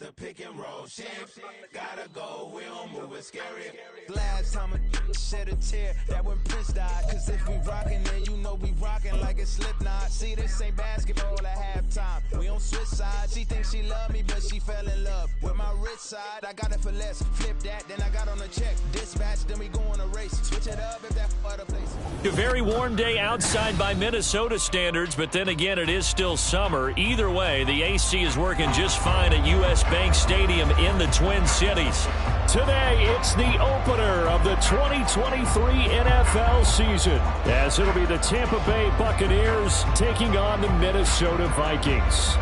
the pick and roll shift. Gotta go, we don't move it scary. Last time a shed a tear, that when Prince died. Cause if we rockin' then you know we rockin' like a Slipknot. See, this ain't basketball at halftime. We on switch sides. She thinks she love me, but she fell in love with my rich side. I got it for less. Flip that, then I got on a check. Dispatch, then we go on a race. Switch it up if that other place. A very warm day outside by Minnesota standards, but then again, it is still summer. Either way, the AC is working just fine at U.S. Bank Stadium in the Twin Cities. Today, it's the opener of the 2023 NFL season, as it'll be the Tampa Bay Buccaneers taking on the Minnesota Vikings.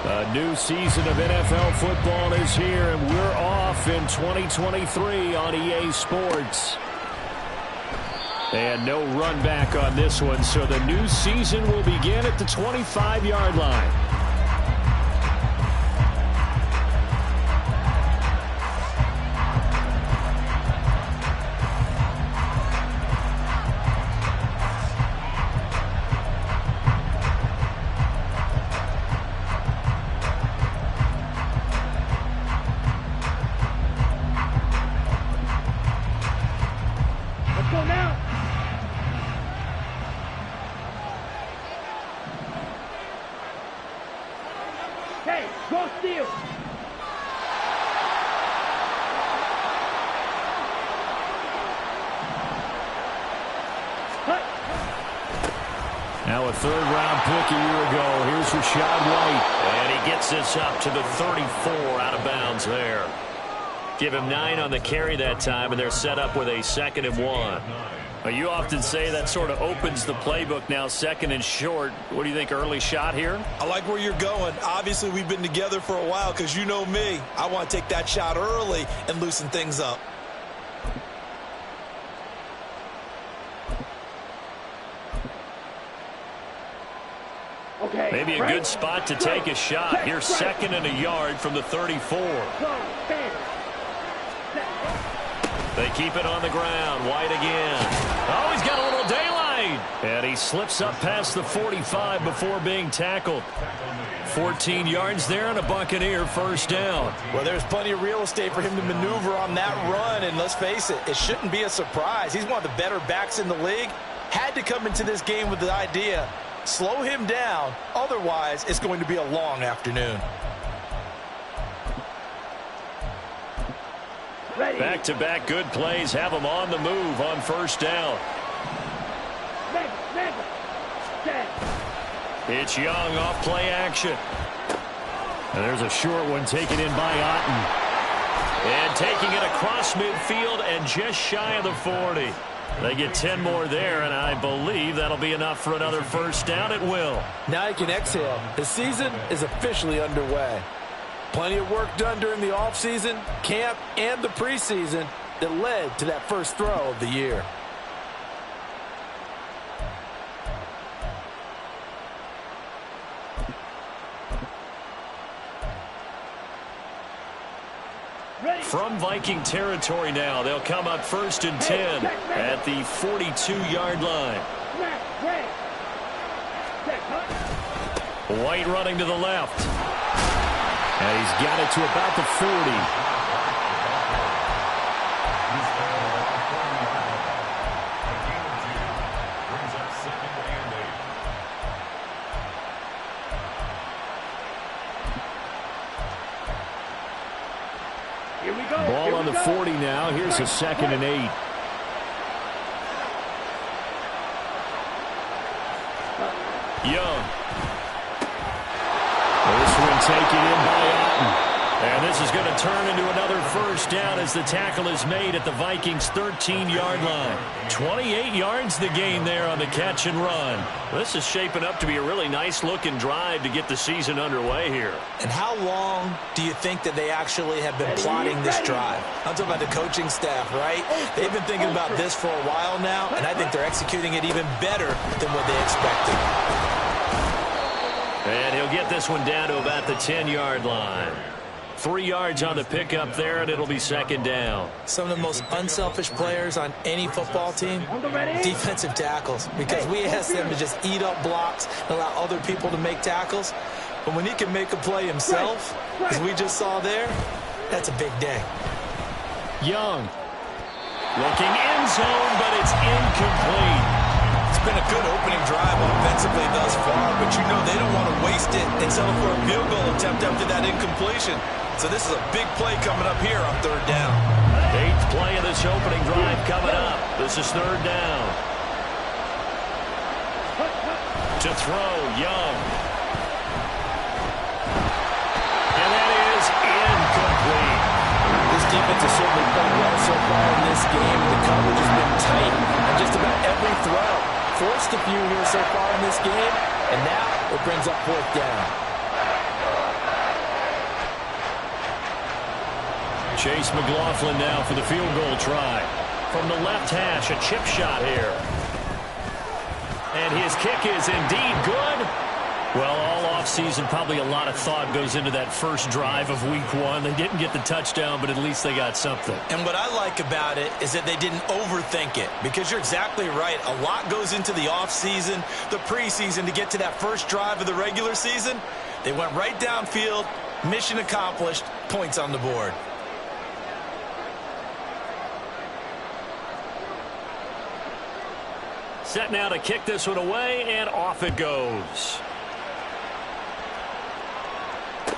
A new season of NFL football is here, and we're off in 2023 on EA Sports. And no run back on this one, so the new season will begin at the 25-yard line. Now a third-round pick a year ago. Here's Rachaad White. And he gets this up to the 34 out of bounds there. Give him 9 on the carry that time, and they're set up with a 2nd and 1. Well, you often say that sort of opens the playbook now, 2nd and short. What do you think, early shot here? I like where you're going. Obviously, we've been together for a while because you know me. I want to take that shot early and loosen things up. Maybe a good spot to take a shot. Here's 2nd and a yard from the 34. They keep it on the ground. White again. Oh, he's got a little daylight. And he slips up past the 45 before being tackled. 14 yards there and a Buccaneer first down. Well, there's plenty of real estate for him to maneuver on that run. And let's face it, it shouldn't be a surprise. He's one of the better backs in the league. Had to come into this game with the idea, slow him down. Otherwise, it's going to be a long afternoon. Back-to-back good plays have him on the move on first down. It's Young off play action. And there's a short one taken in by Otten. And taking it across midfield and just shy of the 40. They get 10 more there, and I believe that'll be enough for another first down at will. Now you can exhale. The season is officially underway. Plenty of work done during the offseason, camp, and the preseason that led to that first throw of the year. From Viking territory now, they'll come up 1st and 10 at the 42-yard line. White running to the left. And he's got it to about the 40. Ball on the 40 now. Here's a 2nd and 8. Young. This one taken in by Otten. And this is going to turn into another first down as the tackle is made at the Vikings' 13-yard line. 28 yards the gain there on the catch and run. This is shaping up to be a really nice-looking drive to get the season underway here. And how long do you think that they actually have been plotting this drive? I'm talking about the coaching staff, right? They've been thinking about this for a while now, and I think they're executing it even better than what they expected. And he'll get this one down to about the 10-yard line. 3 yards on the pickup there, and it'll be second down. Some of the most unselfish players on any football team, defensive tackles, because we ask them to just eat up blocks and allow other people to make tackles. But when he can make a play himself, as we just saw there, that's a big day. Young looking end zone, but it's incomplete. It's been a good opening drive offensively thus far, but you know they don't want to waste it and settle for a field goal attempt after that incompletion. So this is a big play coming up here on third down. 8th play of this opening drive coming up. This is third down. To throw, Young. And that is incomplete. This defense has certainly played well so far in this game. The coverage has been tight on just about every throw. Forced a few here so far in this game, and now it brings up fourth down. Chase McLaughlin now for the field goal try. From the left hash, a chip shot here. And his kick is indeed good. Well, all offseason, probably a lot of thought goes into that first drive of week 1. They didn't get the touchdown, but at least they got something. And what I like about it is that they didn't overthink it, because you're exactly right. A lot goes into the offseason, the preseason to get to that first drive of the regular season. They went right downfield, mission accomplished, points on the board. Set now to kick this one away, and off it goes.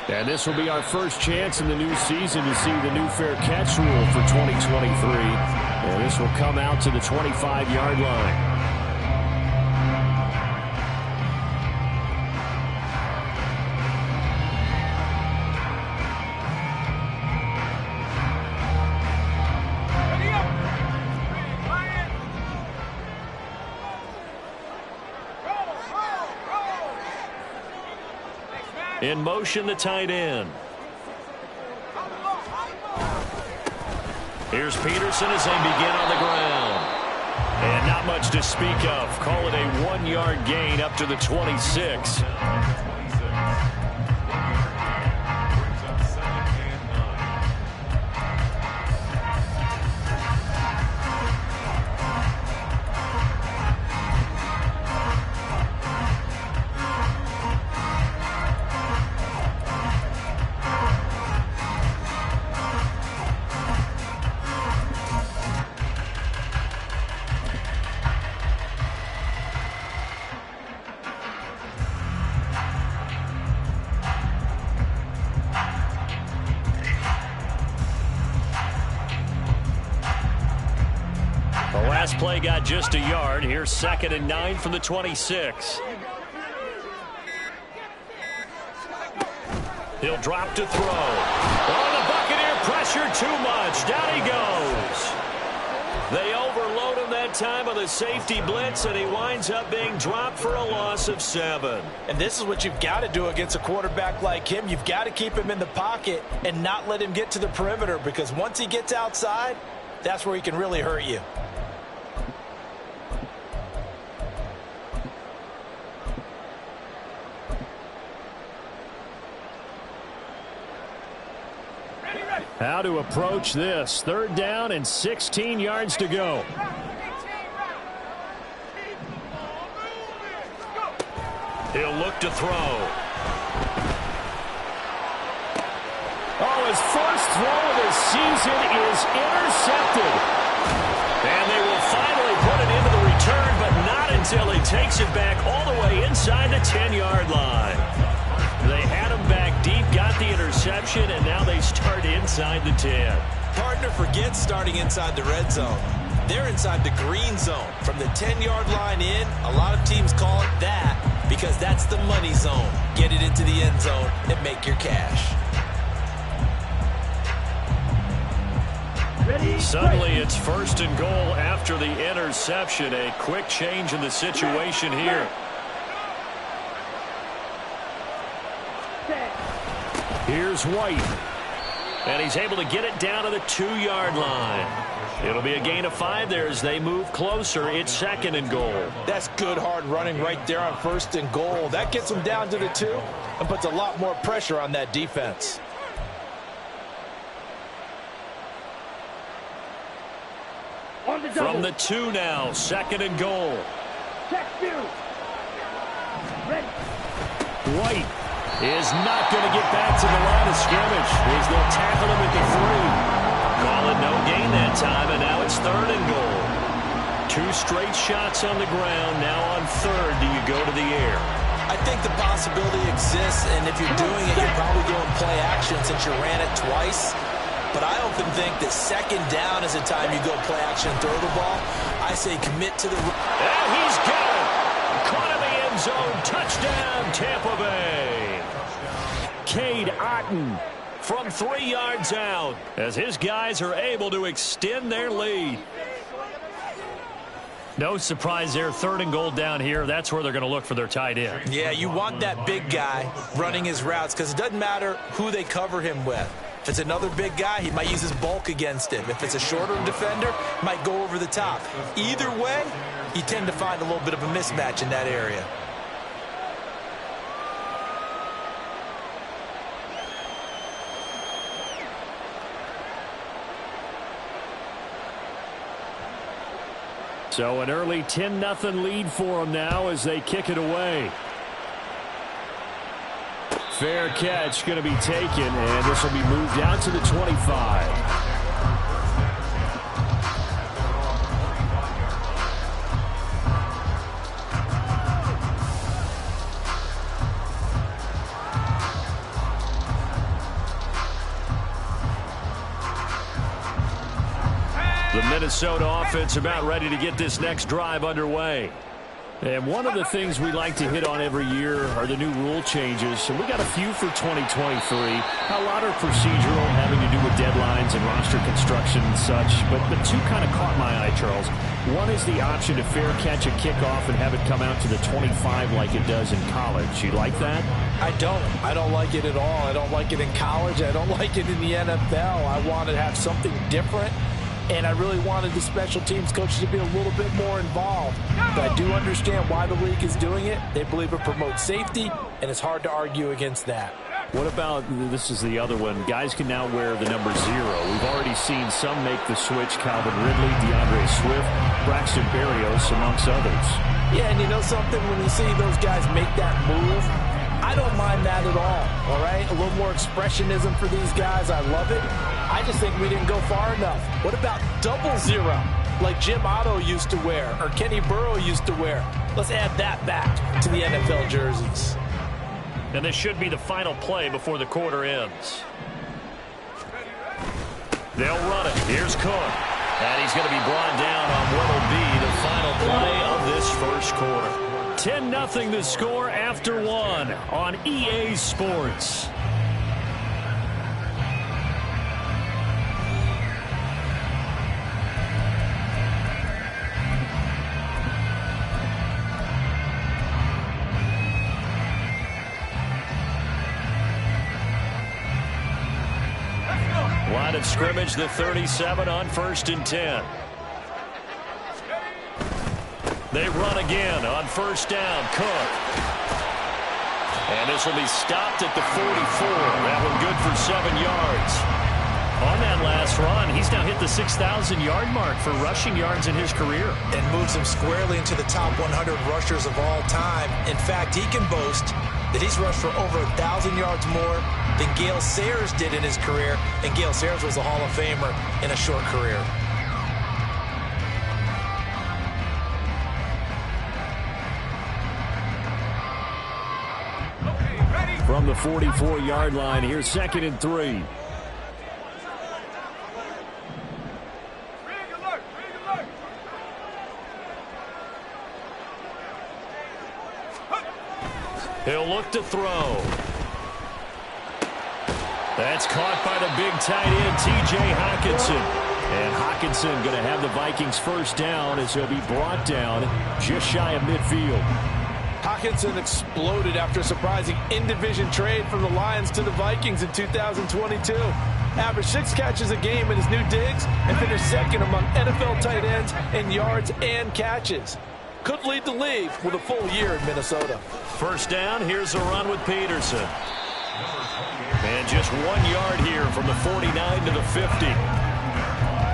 And this will be our first chance in the new season to see the new fair catch rule for 2023. And this will come out to the 25-yard line. In motion, the tight end. Here's Peterson as they begin on the ground. And not much to speak of. Call it a 1-yard gain up to the 26. Last play got just a yard. Here's 2nd and 9 from the 26. He'll drop to throw. Oh, the Buccaneer pressure too much. Down he goes. They overload him that time on the safety blitz, and he winds up being dropped for a loss of 7. And this is what you've got to do against a quarterback like him. You've got to keep him in the pocket and not let him get to the perimeter, because once he gets outside, that's where he can really hurt you. How to approach this. 3rd down and 16 yards to go. He'll look to throw. Oh, his first throw of the season is intercepted. And they will finally put it into the return, but not until he takes it back all the way inside the 10-yard line. They had him back deep, got the interception, and now they start inside the 10. Partner forgets starting inside the red zone. They're inside the green zone. From the 10-yard line in, a lot of teams call it that because that's the money zone. Get it into the end zone and make your cash. Suddenly it's 1st and goal after the interception. A quick change in the situation here. Here's White. And he's able to get it down to the 2-yard line. It'll be a gain of 5 there as they move closer. It's 2nd and goal. That's good hard running right there on 1st and goal. That gets them down to the 2 and puts a lot more pressure on that defense. From the 2 now, 2nd and goal. White is not going to get back to the line of scrimmage as they'll tackle him at the 3. Call it no gain that time, and now it's 3rd and goal. 2 straight shots on the ground. Now on 3rd, do you go to the air? I think the possibility exists, and if you're doing it, you're probably going play action since you ran it twice. But I often think that 2nd down is the time you go play action and throw the ball. I say commit to the... And he's got it! Caught in the end zone. Touchdown, Tampa Bay. Cade Otton from 3 yards out as his guys are able to extend their lead. No surprise there. 3rd and goal down here. That's where they're going to look for their tight end. Yeah, you want that big guy running his routes because it doesn't matter who they cover him with. If it's another big guy, he might use his bulk against him. If it's a shorter defender, he might go over the top. Either way, you tend to find a little bit of a mismatch in that area. So an early 10-0 lead for them now as they kick it away. Fair catch going to be taken, and this will be moved out to the 25. The Minnesota offense about ready to get this next drive underway. And one of the things we like to hit on every year are the new rule changes. And we got a few for 2023. A lot are procedural, having to do with deadlines and roster construction and such. But the 2 kind of caught my eye, Charles. One is the option to fair catch a kickoff and have it come out to the 25 like it does in college. You like that? I don't. I don't like it at all. I don't like it in college. I don't like it in the NFL. I want to have something different. And I really wanted the special teams coaches to be a little bit more involved. But I do understand why the league is doing it. They believe it promotes safety, and it's hard to argue against that. What about, this is the other one, guys can now wear the number 0. We've already seen some make the switch. Calvin Ridley, DeAndre Swift, Braxton Berrios, amongst others. Yeah, and you know something? When you see those guys make that move, I don't mind that at all right? A little more expressionism for these guys. I love it. I just think we didn't go far enough. What about 00, like Jim Otto used to wear or Kenny Burrow used to wear? Let's add that back to the NFL jerseys. And this should be the final play before the quarter ends. They'll run it. Here's Cook. And he's going to be brought down on what will be the final play of this first quarter. 10-0 the score after 1 on EA Sports. Line of scrimmage, the 37 on 1st and 10. They run again on 1st down. Cook. And this will be stopped at the 44. That one good for 7 yards. On that last run, he's now hit the 6,000-yard mark for rushing yards in his career. And moves him squarely into the top 100 rushers of all time. In fact, he can boast that he's rushed for over 1,000 yards more than Gale Sayers did in his career. And Gale Sayers was a Hall of Famer in a short career. From the 44-yard line, here's 2nd and 3. He'll look to throw. That's caught by the big tight end, T.J. Hockenson. And Hockenson going to have the Vikings first down as he'll be brought down just shy of midfield. Hockenson exploded after a surprising in-division trade from the Lions to the Vikings in 2022. Averaged 6 catches a game in his new digs and finished 2nd among NFL tight ends in yards and catches. Could lead the league with a full year in Minnesota. First down, here's a run with Peterson. And just 1 yard here from the 49 to the 50.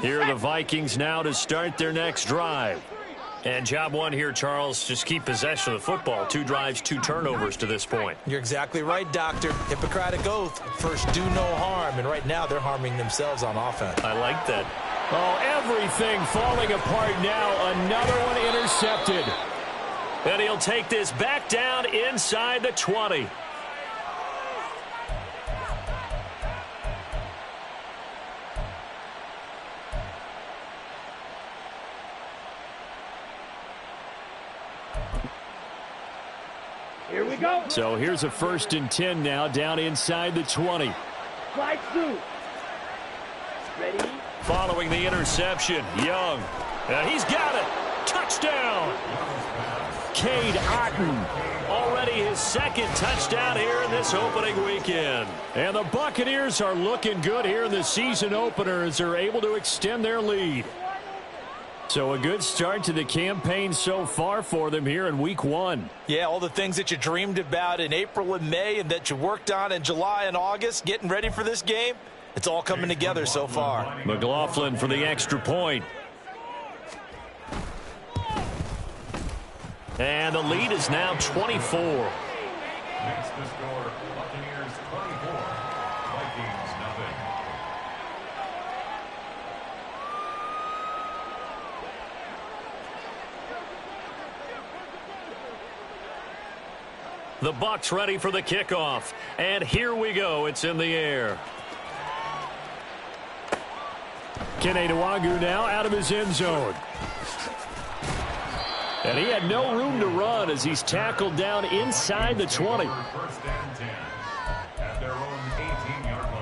Here are the Vikings now to start their next drive. And job one here, Charles, just keep possession of the football. 2 drives, 2 turnovers to this point. You're exactly right, Doctor. Hippocratic oath. First, do no harm. And right now, they're harming themselves on offense. I like that. Oh, everything falling apart now. Another one intercepted. And he'll take this back down inside the 20. Here we go. So here's a 1st and 10 now, down inside the 20. Slide through. Ready? Following the interception, Young. He's got it. Touchdown. Cade Otton. Already his 2nd touchdown here in this opening weekend. And the Buccaneers are looking good here in the season opener as they're able to extend their lead. So a good start to the campaign so far for them here in week 1. Yeah, all the things that you dreamed about in April and May and that you worked on in July and August, getting ready for this game, it's all coming together so far. McLaughlin for the extra point. And the lead is now 24. Makes the score Buccaneers 24, Vikings nothing. The Bucs ready for the kickoff. And here we go. It's in the air. Kene Nwangwu now out of his end zone. And he had no room to run as he's tackled down inside the 20. 1st and 10 at their own 18-yard line.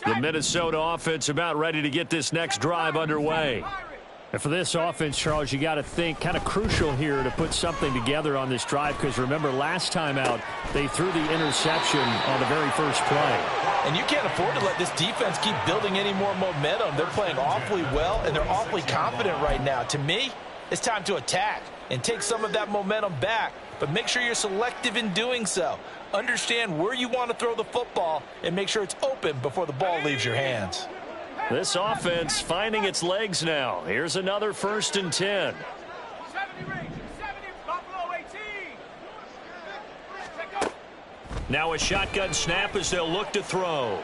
The Minnesota offense about ready to get this next drive underway. And for this offense, Charles, you got to think kind of crucial here to put something together on this drive, because remember last time out they threw the interception on the very first play. And you can't afford to let this defense keep building any more momentum. They're playing awfully well, and they're awfully confident right now. To me, it's time to attack and take some of that momentum back, but make sure you're selective in doing so. Understand where you want to throw the football and make sure it's open before the ball leaves your hands. This offense finding its legs now. Here's another 1st and 10. 70 range. 70 Buffalo 18. Now a shotgun snap as they'll look to throw.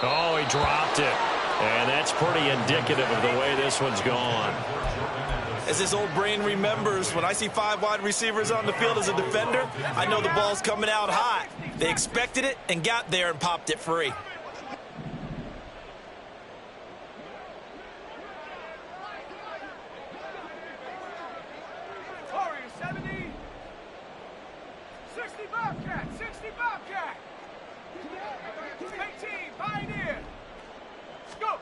Oh, he dropped it. And that's pretty indicative of the way this one's gone. As this old brain remembers, when I see 5 wide receivers on the field as a defender, I know the ball's coming out hot. They expected it and got there and popped it free. Warrior 70. 60 Bobcat. 60 Bobcat. 18 Pioneer. Go.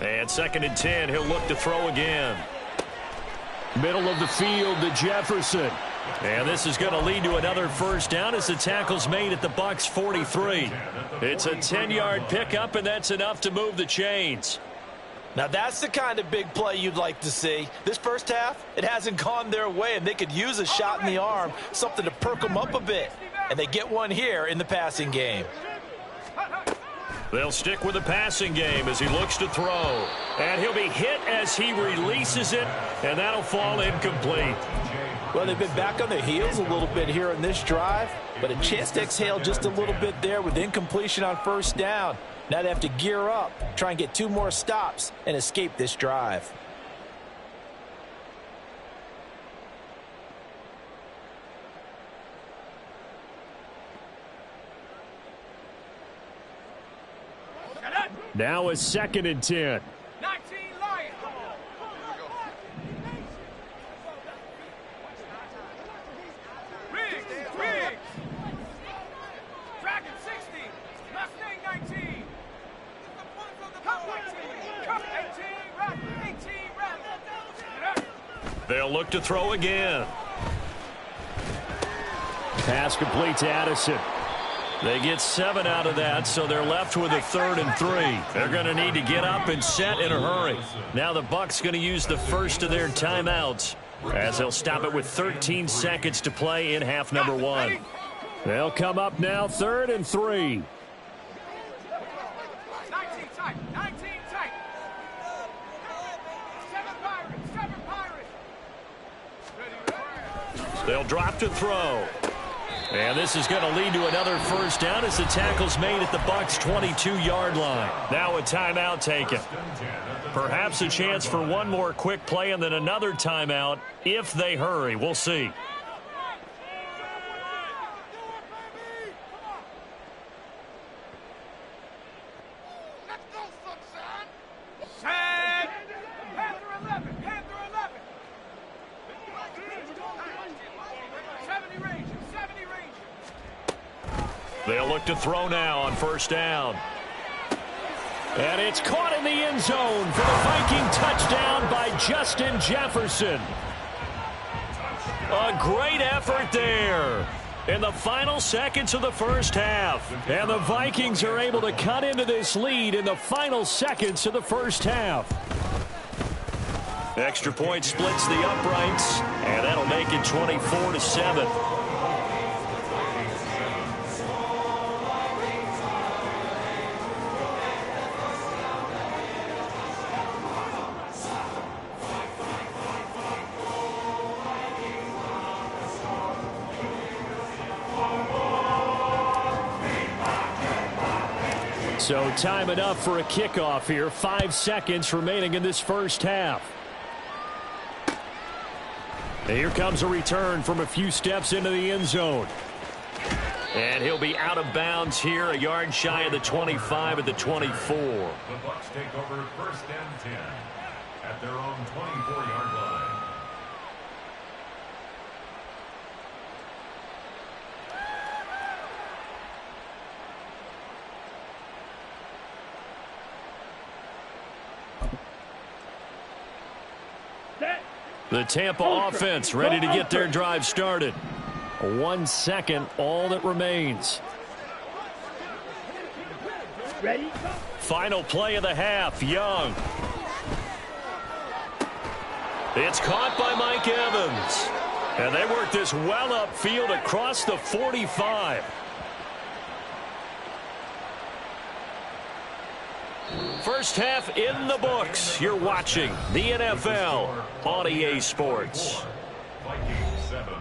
And 2nd and 10, he'll look to throw again. Middle of the field to Jefferson. And this is going to lead to another 1st down as the tackle's made at the Bucs 43. It's a 10-yard pickup, and that's enough to move the chains. Now that's the kind of big play you'd like to see. This first half, it hasn't gone their way, and they could use a shot in the arm, something to perk them up a bit. And they get one here in the passing game. They'll stick with the passing game as he looks to throw. And he'll be hit as he releases it, and that'll fall incomplete. Well, they've been back on their heels a little bit here in this drive, but a chance to exhale just a little bit there with incompletion on 1st down. Now they have to gear up, try and get 2 more stops, and escape this drive. Now a 2nd and 10. 19 Lions. Riggs. Dragon 60. Mustang 19. Cup 18. Cup 18. Rapper 18. Rapper. They'll look to throw again. Pass complete to Addison. They get 7 out of that, so they're left with a 3rd and 3. They're going to need to get up and set in a hurry. Now the Bucs going to use the first of their timeouts, as they'll stop it with 13 seconds to play in half number 1. They'll come up now, 3rd and 3. 19 tight. 19 tight. 7 Pirates. 7 Pirates. They'll drop to throw. And this is going to lead to another first down as the tackle's made at the Bucs' 22-yard line. Now a timeout taken. Perhaps a chance for one more quick play and then another timeout if they hurry. We'll see. Set. Panther 11. Panther 11. 70 range. 70 range. They'll look to throw now on first down. And it's caught in the end zone for the Viking touchdown by Justin Jefferson. A great effort there in the final seconds of the first half. And the Vikings are able to cut into this lead in the final seconds of the first half. Extra point splits the uprights, and that'll make it 24-7. So time enough for a kickoff here. 5 seconds remaining in this first half. And here comes a return from a few steps into the end zone. And he'll be out of bounds here, a yard shy of the 25 at the 24. The Bucs take over 1st and 10 at their own 24-yard line. The Tampa offense ready to get their drive started. 1 second, all that remains. Ready? Final play of the half, Young. It's caught by Mike Evans. And they work this well upfield across the 45. First half in the books. You're watching the NFL on EA Sports. Vikings 7.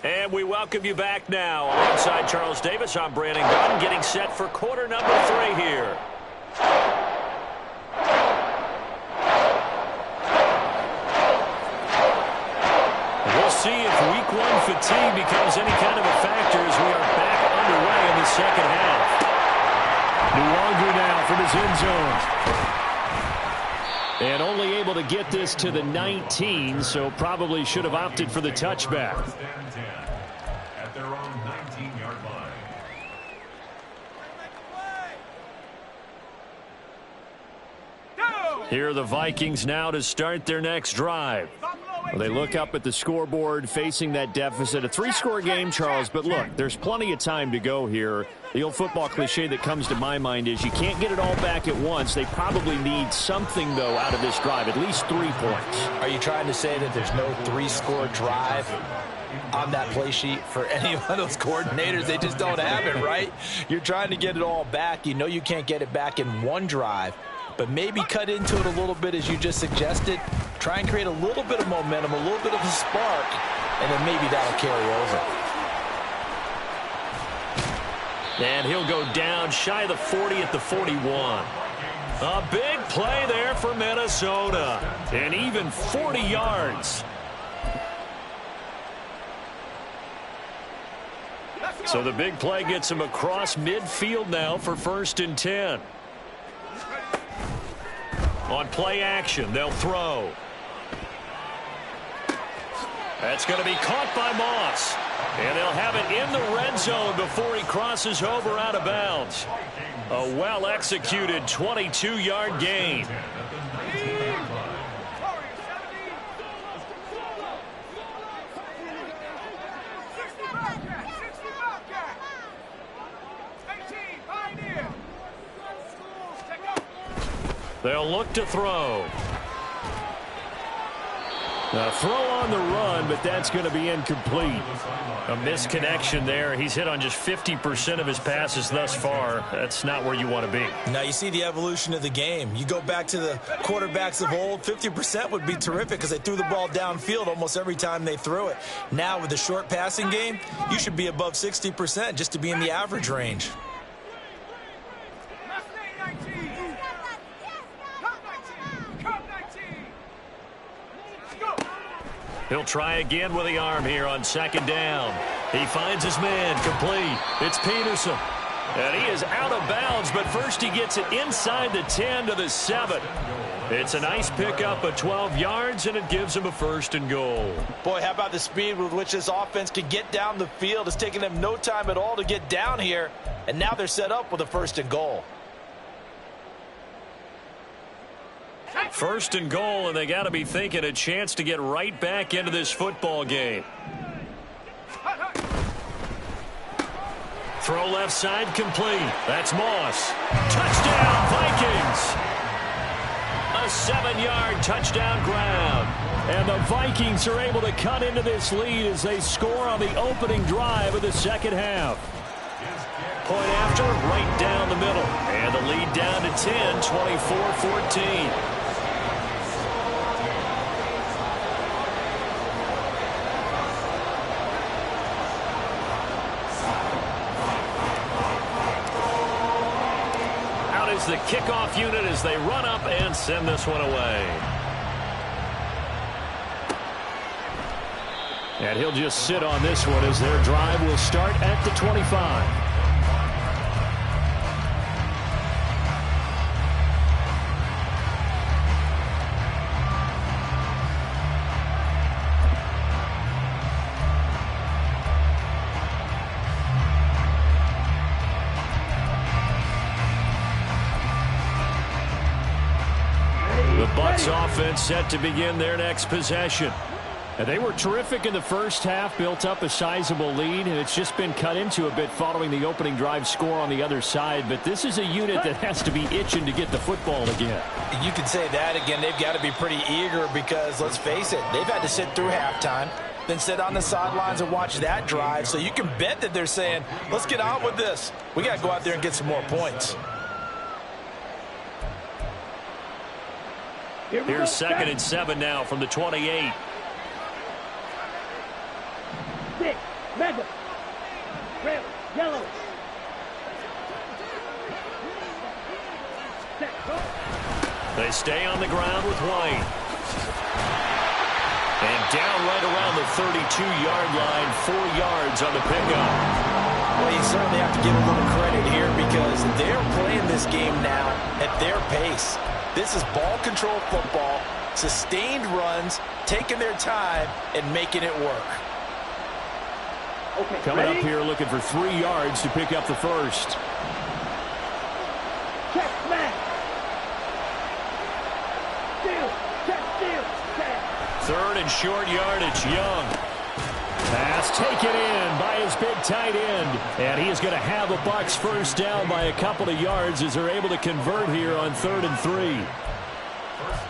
And we welcome you back now. Alongside Charles Davis, I'm Brandon Gunn, getting set for quarter number 3 here. See if week 1 fatigue becomes any kind of a factor as we are back underway in the second half. Luongo now from his end zone. And only able to get this to the 19, so probably should have opted for the touchback. 1st and 10 at their own 19-yard line. Here are the Vikings now to start their next drive. They look up at the scoreboard facing that deficit. A 3-score game, Charles, but look, there's plenty of time to go here. The old football cliche that comes to my mind is you can't get it all back at once. They probably need something, though, out of this drive, at least 3 points. Are you trying to say that there's no 3-score drive on that play sheet for any one of those coordinators? They just don't have it, right? You're trying to get it all back. You know you can't get it back in one drive, but maybe cut into it a little bit as you just suggested. Try and create a little bit of momentum, a little bit of a spark, and then maybe that'll carry over. And he'll go down shy of the 40 at the 41. A big play there for Minnesota. And even 40 yards. So the big play gets him across midfield now for 1st and 10. On play action, they'll throw. That's going to be caught by Moss. And they'll have it in the red zone before he crosses over out of bounds. A well-executed 22-yard gain. They'll look to throw. A throw on the run, but that's going to be incomplete. A misconnection there. He's hit on just 50% of his passes thus far. That's not where you want to be. Now you see the evolution of the game. You go back to the quarterbacks of old, 50% would be terrific because they threw the ball downfield almost every time they threw it. Now with the short passing game, you should be above 60% just to be in the average range. He'll try again with the arm here on second down. He finds his man, complete. It's Peterson. And he is out of bounds, but first he gets it inside the 10 to the 7. It's a nice pickup of 12 yards, and it gives him a 1st and goal. Boy, how about the speed with which this offense can get down the field? It's taken them no time at all to get down here, and now they're set up with a 1st and goal. 1st and goal, and they got to be thinking a chance to get right back into this football game. Throw left side complete. That's Moss. Touchdown, Vikings! A 7-yard touchdown grab. And the Vikings are able to cut into this lead as they score on the opening drive of the second half. Point after, right down the middle. And the lead down to 10, 24-14. The kickoff unit as they run up and send this one away. And he'll just sit on this one as their drive will start at the 25. Bucs offense set to begin their next possession. And they were terrific in the first half, built up a sizable lead, and it's just been cut into a bit following the opening drive score on the other side. But this is a unit that has to be itching to get the football again. You can say that again. They've got to be pretty eager because, let's face it, they've had to sit through halftime, then sit on the sidelines and watch that drive. So you can bet that they're saying, let's get on with this. We got to go out there and get some more points. Here's 2nd and 7 now from the 28. Mega, red, yellow. They stay on the ground with White. And down right around the 32-yard line, 4 yards on the pickup. Well, you certainly have to give a little credit here because they're playing this game now at their pace. This is ball control football, sustained runs, taking their time, and making it work. Okay, coming ready? up here looking for 3 yards to pick up the first. Check, smash. Steal, check, steal, check. 3rd and short yardage, Young. Pass taken in by his big tight end. And he is going to have a Bucs first down by a couple of yards as they're able to convert here on 3rd and 3.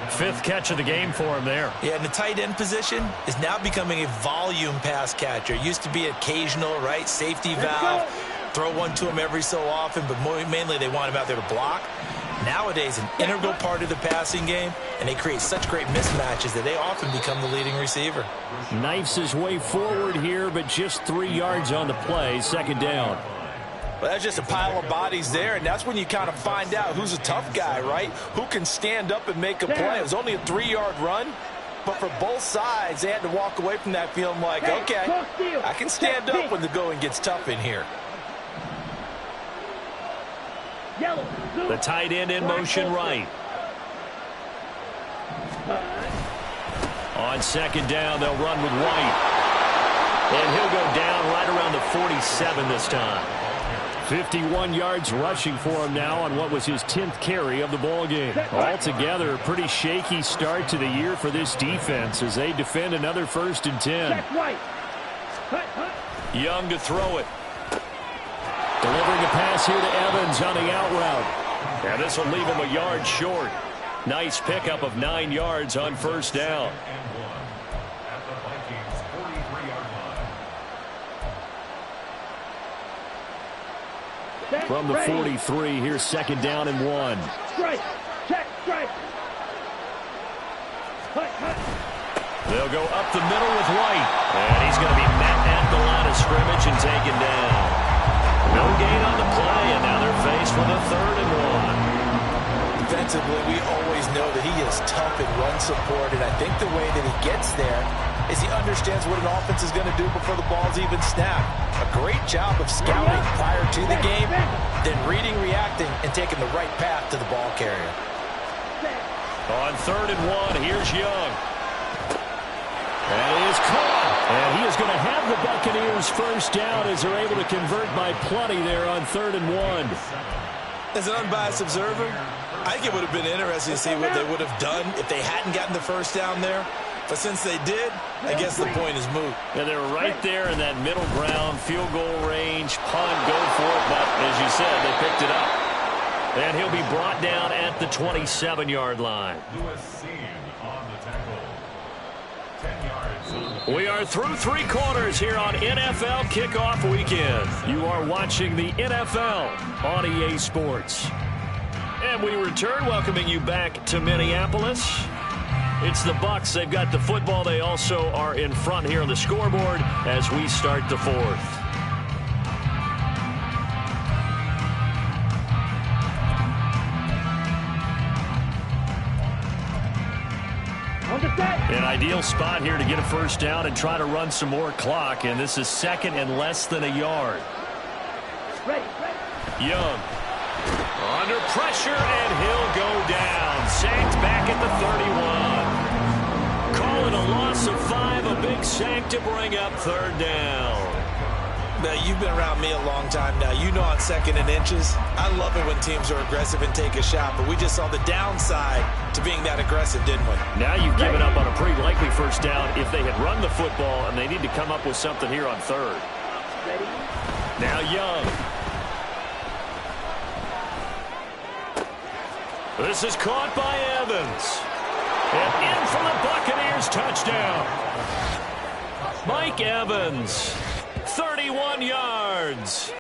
5th catch of the game for him there. Yeah, and the tight end position is now becoming a volume pass catcher. It used to be occasional, right? Safety valve. Throw one to him every so often, but mainly they want him out there to block. Nowadays, an integral part of the passing game, and they create such great mismatches that they often become the leading receiver. Knifes his way forward here, but just 3 yards on the play. 2nd down. Well, that's just a pile of bodies there, and that's when you kind of find out who's a tough guy, right? Who can stand up and make a play. It was only a 3-yard run, but for both sides, they had to walk away from that feeling like, okay, I can stand up when the going gets tough in here. The tight end in motion right. On 2nd down, they'll run with White. And he'll go down right around the 47 this time. 51 yards rushing for him now on what was his 10th carry of the ball game. Altogether, a pretty shaky start to the year for this defense as they defend another 1st and 10. Young to throw it. Delivering a pass here to Evans on the out route. And this will leave him a yard short. Nice pickup of 9 yards on 1st down. At the Vikings' 43-yard line. From the 43, here's 2nd down and 1. Strike. Check. Strike. They'll go up the middle with White. And he's going to be met at the line of scrimmage and taken down. No gain on the play, and now they're faced with a 3rd and 1. Defensively, we always know that he is tough in run support, and I think the way that he gets there is he understands what an offense is going to do before the ball's even snapped. A great job of scouting prior to the game, then reading, reacting, and taking the right path to the ball carrier. On 3rd and 1, here's Young. And he is caught. And he is going to have the Buccaneers 1st down as they're able to convert by plenty there on 3rd and 1. As an unbiased observer, I think it would have been interesting to see what they would have done if they hadn't gotten the 1st down there. But since they did, I guess the point is moot. And they were right there in that middle ground, field goal range, punt, go for it. But as you said, they picked it up. And he'll be brought down at the 27-yard line. On the tackle. 10 yards on the We are through 3 quarters here on NFL Kickoff Weekend. You are watching the NFL on EA Sports. And we return, welcoming you back to Minneapolis. It's the Bucs. They've got the football. They also are in front here on the scoreboard as we start the 4th. An ideal spot here to get a 1st down and try to run some more clock. And this is 2nd and less than a yard. Young. Under pressure, and he'll go down. Sacked back at the 31. Call it a loss of 5, a big sack to bring up 3rd down. Now, you've been around me a long time now. You know on 2nd and inches, I love it when teams are aggressive and take a shot, but we just saw the downside to being that aggressive, didn't we? Now you've given up on a pretty likely 1st down if they had run the football, and they need to come up with something here on 3rd. Now Young. This is caught by Evans. And in for the Buccaneers touchdown. Mike Evans, 31 yards.